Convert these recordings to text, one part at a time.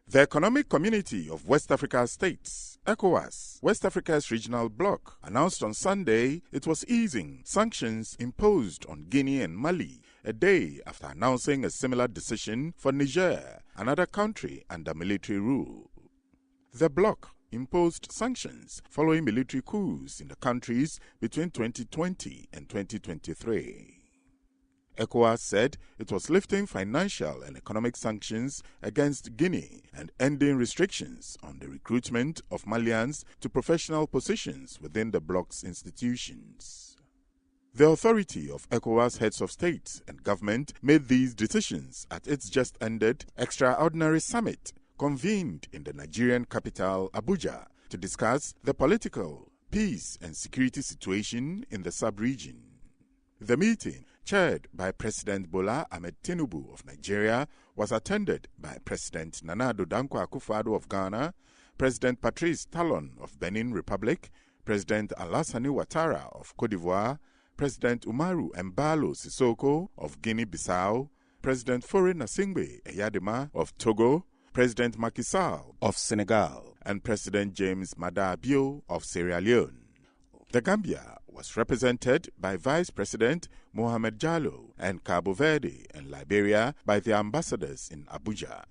The Economic Community of West Africa States, Ecowas, West Africa's regional bloc, announced on Sunday it was easing sanctions imposed on Guinea and Mali, a day after announcing a similar decision for Niger, another country under military rule. The bloc imposed sanctions following military coups in the countries between 2020 and 2023. Ecowas said it was lifting financial and economic sanctions against Guinea and ending restrictions on the recruitment of Malians to professional positions within the bloc's institutions. The authority of ECOWAS heads of state and government made these decisions at its just-ended extraordinary summit convened in the Nigerian capital, Abuja, to discuss the political, peace and security situation in the sub-region. The meeting, chaired by President Bola Ahmed Tinubu of Nigeria, was attended by President Nana Addo Dankwa Akufo-Addo of Ghana, President Patrice Talon of Benin Republic, President Alassane Ouattara of Côte d'Ivoire, President Umaru Embalo Sissoko of Guinea-Bissau, President Faure Gnassingbé Eyadema of Togo, President Macky Sall of Senegal, and President James Maada Bio of Sierra Leone. The Gambia was represented by Vice President Mohamed Jallow and Cabo Verde and Liberia by the ambassadors in Abuja.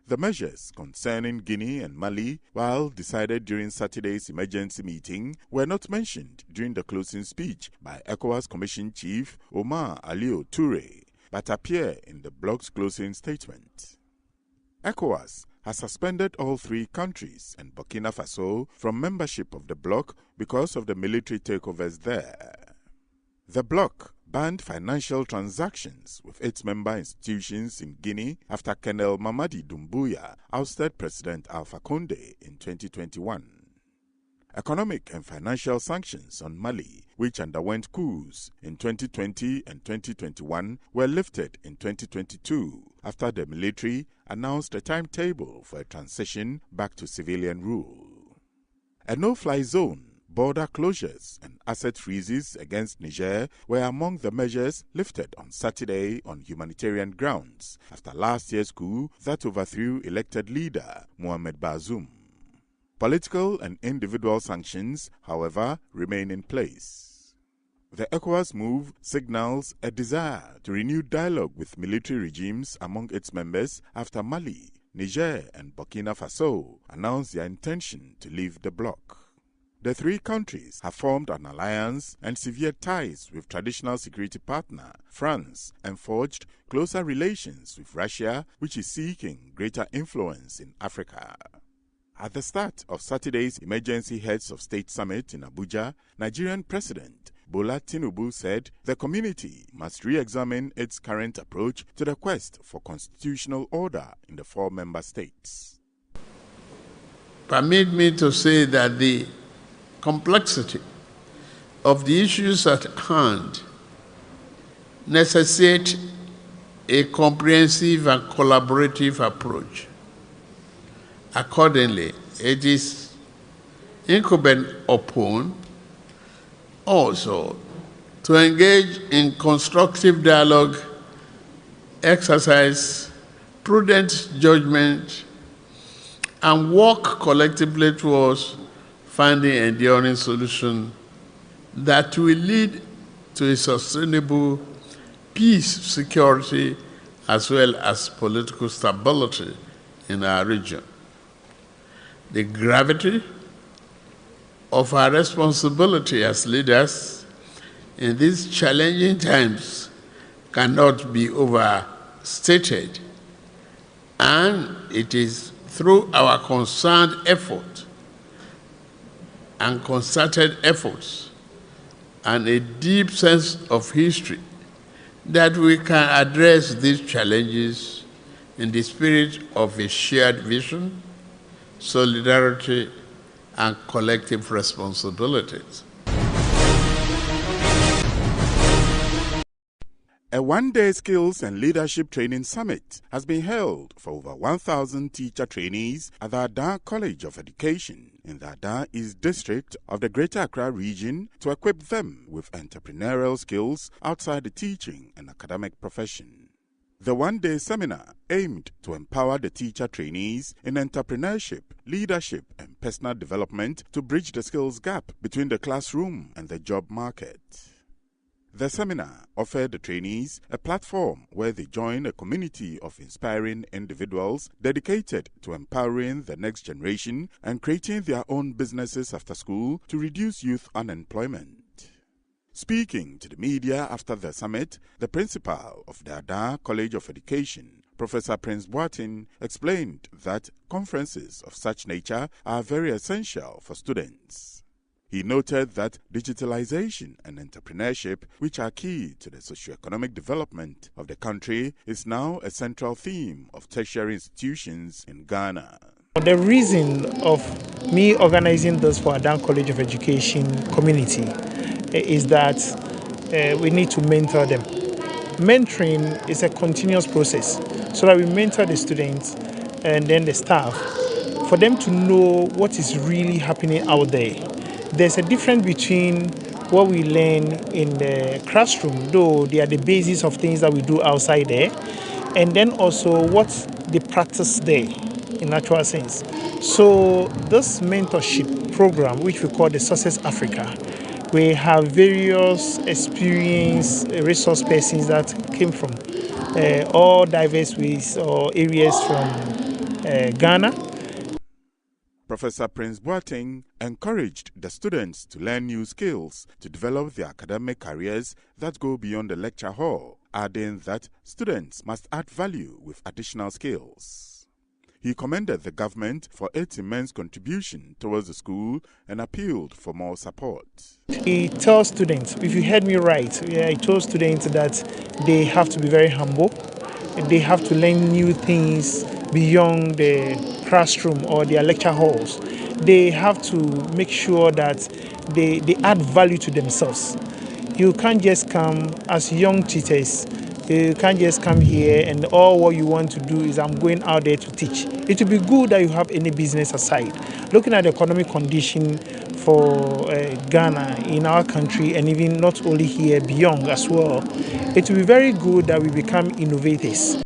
The measures concerning Guinea and Mali, while decided during Saturday's emergency meeting, were not mentioned during the closing speech by ECOWAS Commission Chief Omar Alieu Touré, but appear in the bloc's closing statement. ECOWAS has suspended all three countries and Burkina Faso from membership of the bloc because of the military takeovers there. The bloc banned financial transactions with its member institutions in Guinea after Colonel Mamadi Doumbouya ousted President Alpha Condé in 2021. Economic and financial sanctions on Mali, which underwent coups in 2020 and 2021, were lifted in 2022 after the military announced a timetable for a transition back to civilian rule. A no-fly zone, border closures and asset freezes against Niger were among the measures lifted on Saturday on humanitarian grounds after last year's coup that overthrew elected leader Mohamed Bazoum. Political and individual sanctions, however, remain in place. The ECOWAS move signals a desire to renew dialogue with military regimes among its members after Mali, Niger and Burkina Faso announced their intention to leave the bloc. The three countries have formed an alliance and severed ties with traditional security partner France and forged closer relations with Russia, which is seeking greater influence in Africa. At the start of Saturday's Emergency Heads of State Summit in Abuja, Nigerian President Bola Tinubu said the community must re-examine its current approach to the quest for constitutional order in the four member states. Permit me to say that the complexity of the issues at hand necessitate a comprehensive and collaborative approach. Accordingly, it is incumbent upon also to engage in constructive dialogue, exercise prudent judgment, and work collectively towards finding enduring solution that will lead to a sustainable peace, security, as well as political stability in our region. The gravity of our responsibility as leaders in these challenging times cannot be overstated, and it is through our concerned effort and concerted efforts and a deep sense of history that we can address these challenges in the spirit of a shared vision, solidarity, and collective responsibilities. A one-day skills and leadership training summit has been held for over 1,000 teacher trainees at the Adan College of Education in the Adan East District of the Greater Accra region to equip them with entrepreneurial skills outside the teaching and academic profession. The one-day seminar aimed to empower the teacher trainees in entrepreneurship, leadership, and personal development to bridge the skills gap between the classroom and the job market. The seminar offered the trainees a platform where they join a community of inspiring individuals dedicated to empowering the next generation and creating their own businesses after school to reduce youth unemployment. Speaking to the media after the summit, the principal of the Ada College of Education, Professor Prince Boateng, explained that conferences of such nature are very essential for students. He noted that digitalization and entrepreneurship, which are key to the socio-economic development of the country, is now a central theme of tertiary institutions in Ghana. The reason of me organizing this for Ada College of Education community is that we need to mentor them. Mentoring is a continuous process, so that we mentor the students and then the staff for them to know what is really happening out there. There's a difference between what we learn in the classroom, though they are the basis of things that we do outside there, and then also what they practice there in actual sense. So this mentorship program, which we call the Success Africa, we have various experienced resource persons that came from all diverse ways or areas from Ghana. Professor Prince Boateng encouraged the students to learn new skills to develop their academic careers that go beyond the lecture hall, adding that students must add value with additional skills. He commended the government for its immense contribution towards the school and appealed for more support. He tells students, if you heard me right, he told students that they have to be very humble. They have to learn new things beyond the classroom or their lecture halls. They have to make sure that they add value to themselves. You can't just come as young teachers. You can't just come here and all what you want to do is I'm going out there to teach. It would be good that you have any business aside. Looking at the economic condition for Ghana in our country and even not only here, beyond as well, it will be very good that we become innovators.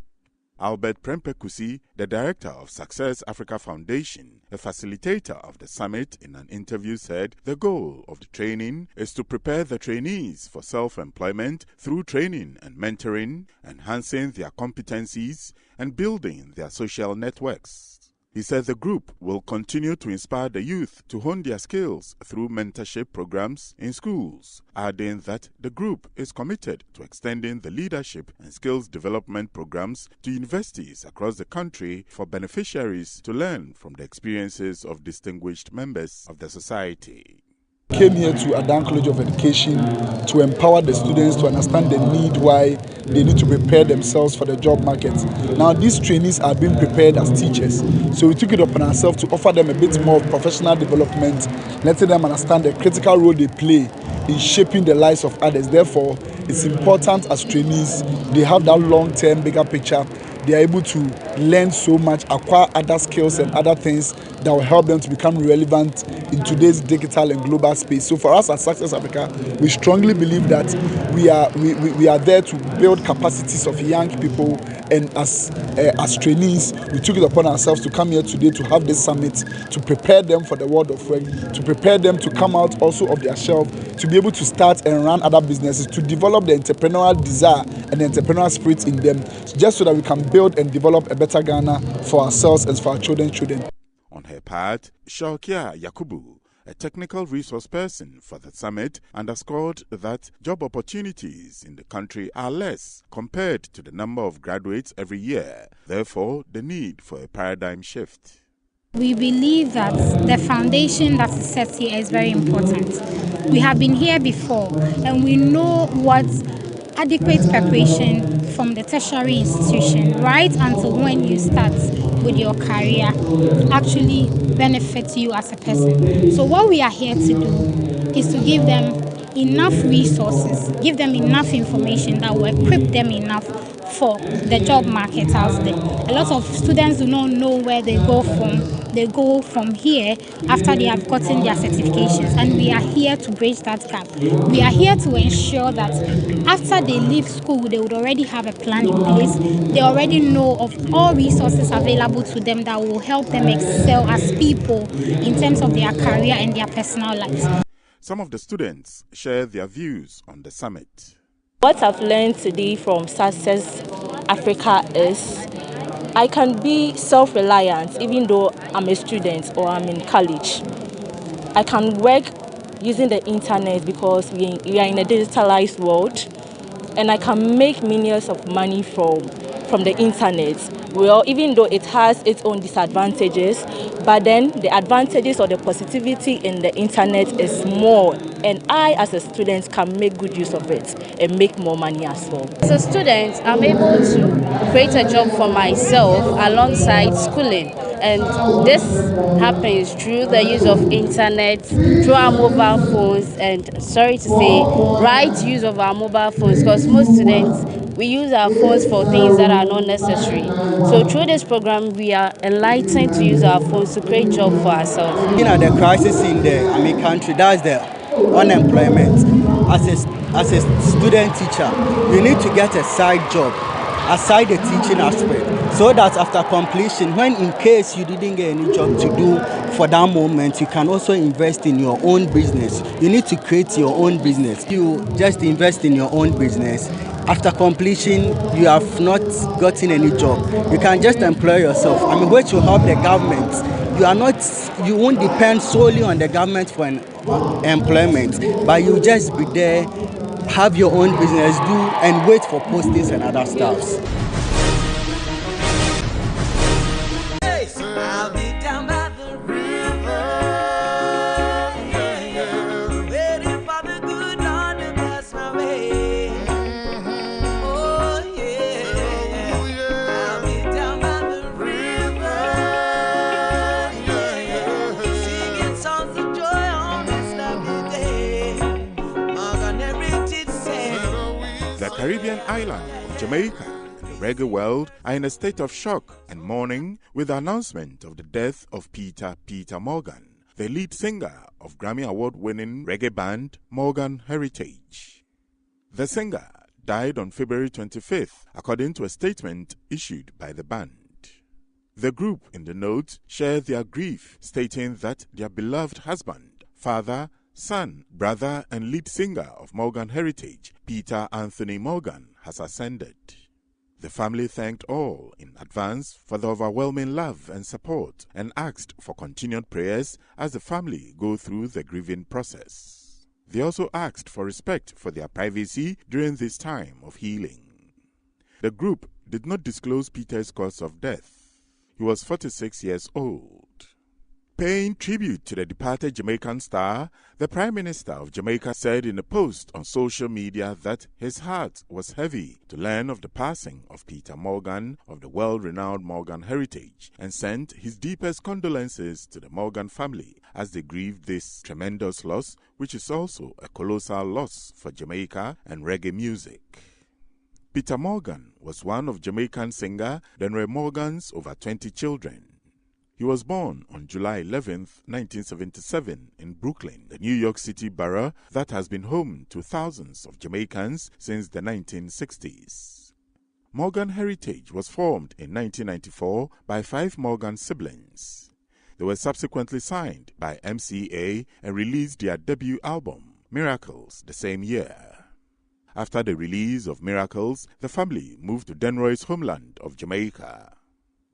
Albert Prempekusi, the director of Success Africa Foundation, a facilitator of the summit, in an interview said the goal of the training is to prepare the trainees for self-employment through training and mentoring, enhancing their competencies and building their social networks. He said the group will continue to inspire the youth to hone their skills through mentorship programs in schools, adding that the group is committed to extending the leadership and skills development programs to universities across the country for beneficiaries to learn from the experiences of distinguished members of the society. Came here to Ada College of Education to empower the students to understand the need why they need to prepare themselves for the job market. Now these trainees are being prepared as teachers, so we took it upon ourselves to offer them a bit more of professional development, letting them understand the critical role they play in shaping the lives of others. Therefore, it's important as trainees, they have that long-term bigger picture. They are able to learn so much, acquire other skills and other things that will help them to become relevant in today's digital and global space. So for us at Success Africa, we strongly believe that we are there to build capacities of young people, and as trainees, we took it upon ourselves to come here today to have this summit, to prepare them for the world of work, to prepare them to come out also of their shelf, to be able to start and run other businesses, to develop the entrepreneurial desire and the entrepreneurial spirit in them, just so that we can build and develop a better Ghana for ourselves and for our children's children. On her part, Shaukia Yakubu, a technical resource person for the summit, underscored that job opportunities in the country are less compared to the number of graduates every year, therefore the need for a paradigm shift. We believe that the foundation that is set here is very important. We have been here before and we know what adequate preparation from the tertiary institution right until when you start with your career actually benefits you as a person. So what we are here to do is to give them enough resources, give them enough information that will equip them enough for the job market out there. A lot of students do not know where they go from they go from here after they have gotten their certifications. And we are here to bridge that gap. We are here to ensure that after they leave school, they would already have a plan in place. They already know of all resources available to them that will help them excel as people in terms of their career and their personal lives. Some of the students share their views on the summit. What I've learned today from Success Africa is I can be self-reliant even though I'm a student or I'm in college. I can work using the internet because we are in a digitalized world, and I can make millions of money from the internet. Well, even though it has its own disadvantages, but then the advantages or the positivity in the internet is more, and I as a student can make good use of it and make more money as well. As a student, I'm able to create a job for myself alongside schooling, and this happens through the use of internet, through our mobile phones, and sorry to say, right use of our mobile phones, because most students, we use our phones for things that are not necessary. So through this program, we are enlightened to use our phones to create jobs for ourselves. Looking at the crisis in the country, that's the unemployment. As a student teacher, you need to get a side job aside the teaching aspect, so that after completion, when in case you didn't get any job to do for that moment, you can also invest in your own business. You need to create your own business. You just invest in your own business. After completion, you have not gotten any job, you can just employ yourself. I mean, which will help the government. You won't depend solely on the government for an employment, but you just be there, have your own business, do and wait for postings and other stuffs. The Caribbean island of Jamaica and the reggae world are in a state of shock and mourning with the announcement of the death of Peter Morgan, the lead singer of Grammy Award-winning reggae band Morgan Heritage. The singer died on February 25th, according to a statement issued by the band. The group in the note shared their grief, stating that their beloved husband, father, son, brother and lead singer of Morgan Heritage, Peter Anthony Morgan, has ascended. The family thanked all in advance for the overwhelming love and support and asked for continued prayers as the family go through the grieving process. They also asked for respect for their privacy during this time of healing. The group did not disclose Peter's cause of death. He was 46 years old. Paying tribute to the departed Jamaican star, the Prime Minister of Jamaica said in a post on social media that his heart was heavy to learn of the passing of Peter Morgan of the world-renowned Morgan Heritage, and sent his deepest condolences to the Morgan family as they grieved this tremendous loss, which is also a colossal loss for Jamaica and reggae music. Peter Morgan was one of Jamaican singer Denroy Morgan's over 20 children. He was born on July 11, 1977 in Brooklyn, the New York City borough that has been home to thousands of Jamaicans since the 1960s. Morgan Heritage was formed in 1994 by 5 Morgan siblings. They were subsequently signed by MCA and released their debut album, Miracles, the same year. After the release of Miracles, the family moved to Denroy's homeland of Jamaica.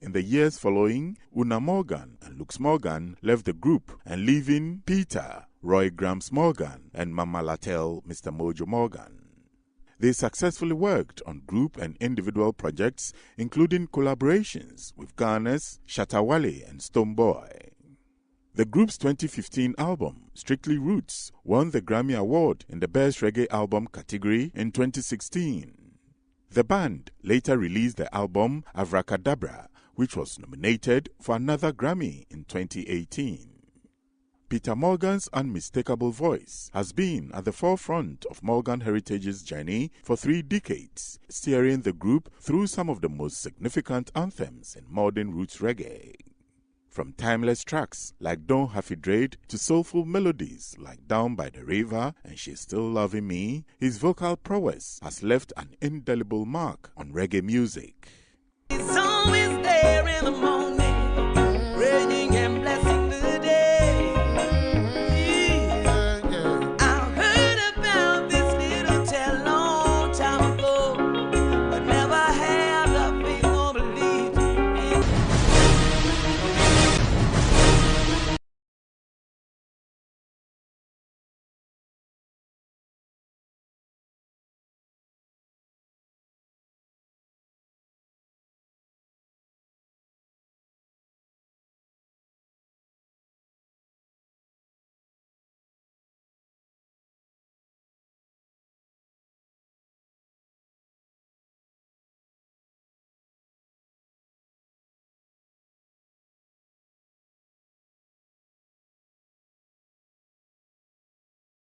In the years following, Una Morgan and Lux Morgan left the group and leaving Peter, Roy Grams Morgan and Mama Latel, Mr. Mojo Morgan. They successfully worked on group and individual projects, including collaborations with Ghana's Shatawale and Stoneboy. The group's 2015 album, Strictly Roots, won the Grammy Award in the Best Reggae Album category in 2016. The band later released the album Avracadabra, which was nominated for another Grammy in 2018. Peter Morgan's unmistakable voice has been at the forefront of Morgan Heritage's journey for 3 decades, steering the group through some of the most significant anthems in modern roots reggae. From timeless tracks like Don't Have It Dread to soulful melodies like Down by the River and She's Still Loving Me, his vocal prowess has left an indelible mark on reggae music. It's always there in the morning.